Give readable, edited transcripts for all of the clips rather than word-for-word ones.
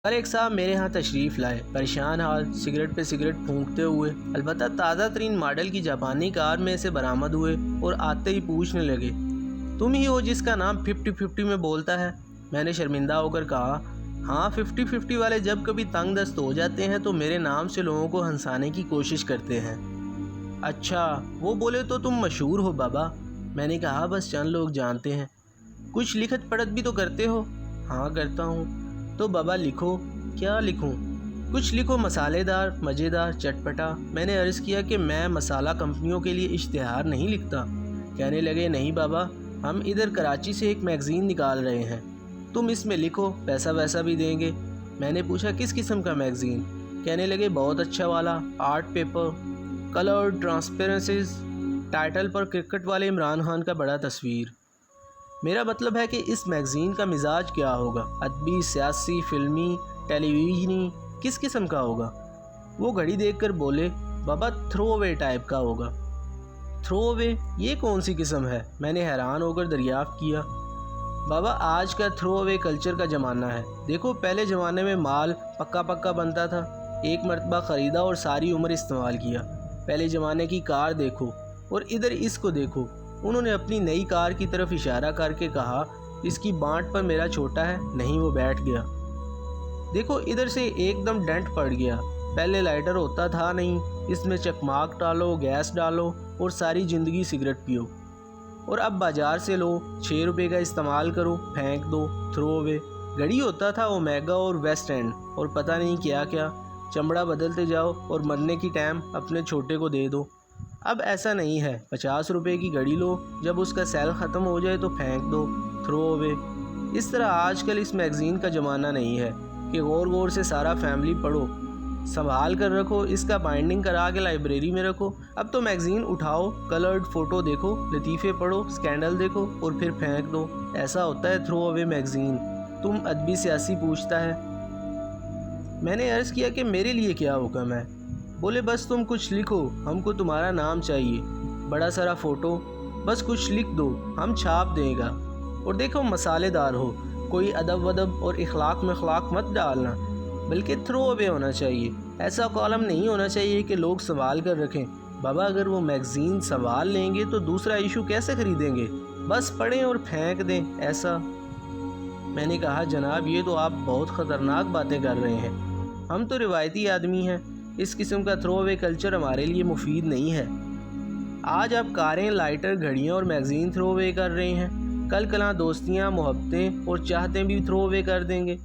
ایک صاحب میرے ہاں تشریف لائے، پریشان حال، سگریٹ پہ سگریٹ پھونکتے ہوئے، البتہ تازہ ترین ماڈل کی جاپانی کار میں سے برآمد ہوئے اور آتے ہی پوچھنے لگے، تم ہی ہو جس کا نام 50-50 میں بولتا ہے؟ میں نے شرمندہ ہو کر کہا، ہاں 50-50 والے جب کبھی تنگ دست ہو جاتے ہیں تو میرے نام سے لوگوں کو ہنسانے کی کوشش کرتے ہیں۔ اچھا، وہ بولے تو تم مشہور ہو بابا؟ میں نے کہا بس چند لوگ جانتے ہیں۔ کچھ لکھت پڑھت بھی تو کرتے ہو؟ ہاں کرتا ہوں۔ تو بابا لکھو۔ کیا لکھوں؟ کچھ لکھو مسالے دار، مزیدار، چٹپٹا۔ میں نے عرض کیا کہ میں مسالہ کمپنیوں کے لیے اشتہار نہیں لکھتا۔ کہنے لگے نہیں بابا، ہم ادھر کراچی سے ایک میگزین نکال رہے ہیں، تم اس میں لکھو، پیسہ ویسا بھی دیں گے۔ میں نے پوچھا کس قسم کا میگزین؟ کہنے لگے بہت اچھا والا، art paper, coloured transparencies, title پر کرکٹ والے عمران خان کا بڑا تصویر۔ میرا مطلب ہے کہ اس میگزین کا مزاج کیا ہوگا؟ ادبی، سیاسی، فلمی، ٹیلی ویژنی، کس قسم کا ہوگا؟ وہ گھڑی دیکھ کر بولے، بابا تھرو اوے ٹائپ کا ہوگا۔ تھرو اوے؟ یہ کون سی قسم ہے؟ میں نے حیران ہو کر دریافت کیا۔ بابا آج کا تھرو اوے کلچر کا زمانہ ہے۔ دیکھو پہلے زمانے میں مال پکا بنتا تھا، ایک مرتبہ خریدا اور ساری عمر استعمال کیا۔ پہلے زمانے کی کار دیکھو اور ادھر اس کو دیکھو۔ انہوں نے اپنی نئی کار کی طرف اشارہ کر کے کہا، اس کی بانٹ پر میرا چھوٹا ہے، نہیں وہ بیٹھ گیا۔ دیکھو ادھر سے ایک دم ڈنٹ پڑ گیا، پہلے لائٹر ہوتا تھا نہیں، اس میں چکماک ڈالو، گیس ڈالو اور ساری زندگی سگریٹ پیو۔ اور اب بازار سے لو، 6 روپے کا استعمال کرو، پھینک دو، تھرو اوے۔ گھڑی ہوتا تھا اومیگا اور ویسٹ اینڈ اور پتہ نہیں کیا کیا، چمڑا بدلتے جاؤ اور مرنے کی ٹائم اپنے چھوٹے کو دے دو۔ اب ایسا نہیں ہے، 50 روپے کی گھڑی لو، جب اس کا سیل ختم ہو جائے تو پھینک دو، تھرو اوے۔ اس طرح آج کل اس میگزین کا زمانہ نہیں ہے کہ غور سے سارا فیملی پڑھو، سنبھال کر رکھو، اس کا بائنڈنگ کرا کے لائبریری میں رکھو۔ اب تو میگزین اٹھاؤ، کلرڈ فوٹو دیکھو، لطیفے پڑھو، سکینڈل دیکھو اور پھر پھینک دو۔ ایسا ہوتا ہے تھرو اوے میگزین۔ تم ادبی سیاسی پوچھتا ہے۔ میں نے عرض کیا کہ میرے لیے کیا حکم ہے؟ بولے بس تم کچھ لکھو، ہم کو تمہارا نام چاہیے، بڑا سارا فوٹو، بس کچھ لکھ دو، ہم چھاپ دیں گا۔ اور دیکھو مسالے دار ہو، کوئی ادب ودب اور اخلاق میں اخلاق مت ڈالنا، بلکہ تھرو اوے ہونا چاہیے۔ ایسا کالم نہیں ہونا چاہیے کہ لوگ سنبھال کر رکھیں۔ بابا اگر وہ میگزین سنبھال لیں گے تو دوسرا ایشو کیسے خریدیں گے؟ بس پڑھیں اور پھینک دیں، ایسا۔ میں نے کہا جناب یہ تو آپ بہت خطرناک باتیں کر رہے ہیں، ہم تو روایتی آدمی ہیں، اس قسم کا تھرو اوے کلچر ہمارے لیے مفید نہیں ہے۔ آج آپ کاریں، لائٹر، گھڑیاں اور میگزین تھرو اوے کر رہے ہیں، کل کلاں دوستیاں، محبتیں اور چاہتیں بھی تھرو اوے کر دیں گے۔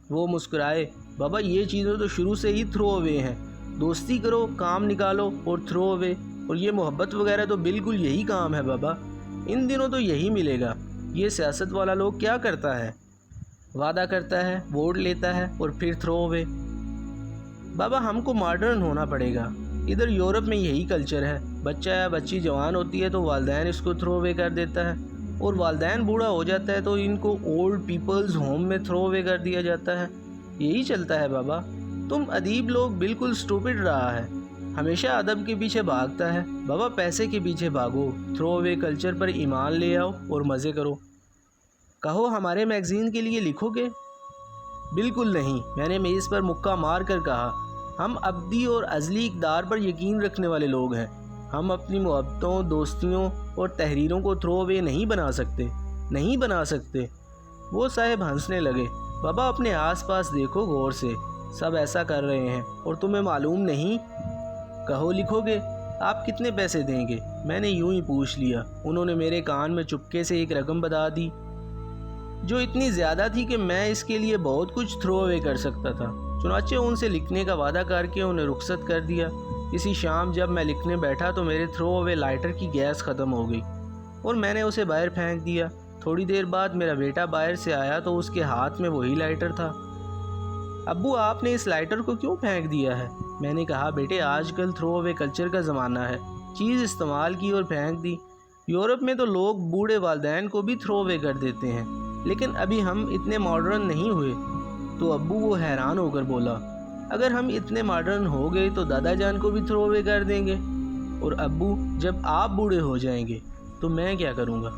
وہ مسکرائے، بابا یہ چیزیں تو شروع سے ہی تھرو اوے ہیں، دوستی کرو، کام نکالو اور تھرو اوے، اور یہ محبت وغیرہ تو بالکل یہی کام ہے بابا، ان دنوں تو یہی ملے گا۔ یہ سیاست والا لوگ کیا کرتا ہے؟ وعدہ کرتا ہے، ووٹ لیتا ہے اور پھر تھرو اوے۔ بابا ہم کو ماڈرن ہونا پڑے گا، ادھر یورپ میں یہی کلچر ہے، بچہ یا بچی جوان ہوتی ہے تو والدین اس کو تھرو اوے کر دیتا ہے، اور والدین بوڑھا ہو جاتا ہے تو ان کو اولڈ پیپلز ہوم میں تھرو اوے کر دیا جاتا ہے، یہی چلتا ہے بابا۔ تم ادیب لوگ بالکل سٹوپڈ رہا ہے، ہمیشہ ادب کے پیچھے بھاگتا ہے، بابا پیسے کے پیچھے بھاگو، تھرو اوے کلچر پر ایمان لے آؤ اور مزے کرو۔ کہو ہمارے میگزین کے لیے لکھو گے؟ بالکل نہیں، میں نے میز پر مکہ مار کر کہا، ہم ابدی اور ازلی اقدار پر یقین رکھنے والے لوگ ہیں، ہم اپنی محبتوں، دوستیوں اور تحریروں کو تھرو اوے نہیں بنا سکتے۔ وہ صاحب ہنسنے لگے، بابا اپنے آس پاس دیکھو غور سے، سب ایسا کر رہے ہیں اور تمہیں معلوم نہیں؟ کہو لکھو گے؟ آپ کتنے پیسے دیں گے؟ میں نے یوں ہی پوچھ لیا۔ انہوں نے میرے کان میں چپکے سے ایک رقم بتا دی جو اتنی زیادہ تھی کہ میں اس کے لیے بہت کچھ تھرو اوے کر سکتا تھا۔ چنانچہ ان سے لکھنے کا وعدہ کر کے انہیں رخصت کر دیا۔ اسی شام جب میں لکھنے بیٹھا تو میرے تھرو اوے لائٹر کی گیس ختم ہو گئی اور میں نے اسے باہر پھینک دیا۔ تھوڑی دیر بعد میرا بیٹا باہر سے آیا تو اس کے ہاتھ میں وہی لائٹر تھا۔ ابو آپ نے اس لائٹر کو کیوں پھینک دیا ہے؟ میں نے کہا بیٹے آج کل تھرو اوے کلچر کا زمانہ ہے، چیز استعمال کی اور پھینک دی۔ یورپ میں تو لوگ بوڑھے والدین کو بھی تھرو اوے کر دیتے ہیں، لیکن ابھی ہم اتنے ماڈرن نہیں ہوئے۔ تو ابو وہ حیران ہو کر بولا، اگر ہم اتنے ماڈرن ہو گئے تو دادا جان کو بھی تھرو اوے کر دیں گے، اور ابو جب آپ بوڑھے ہو جائیں گے تو میں کیا کروں گا؟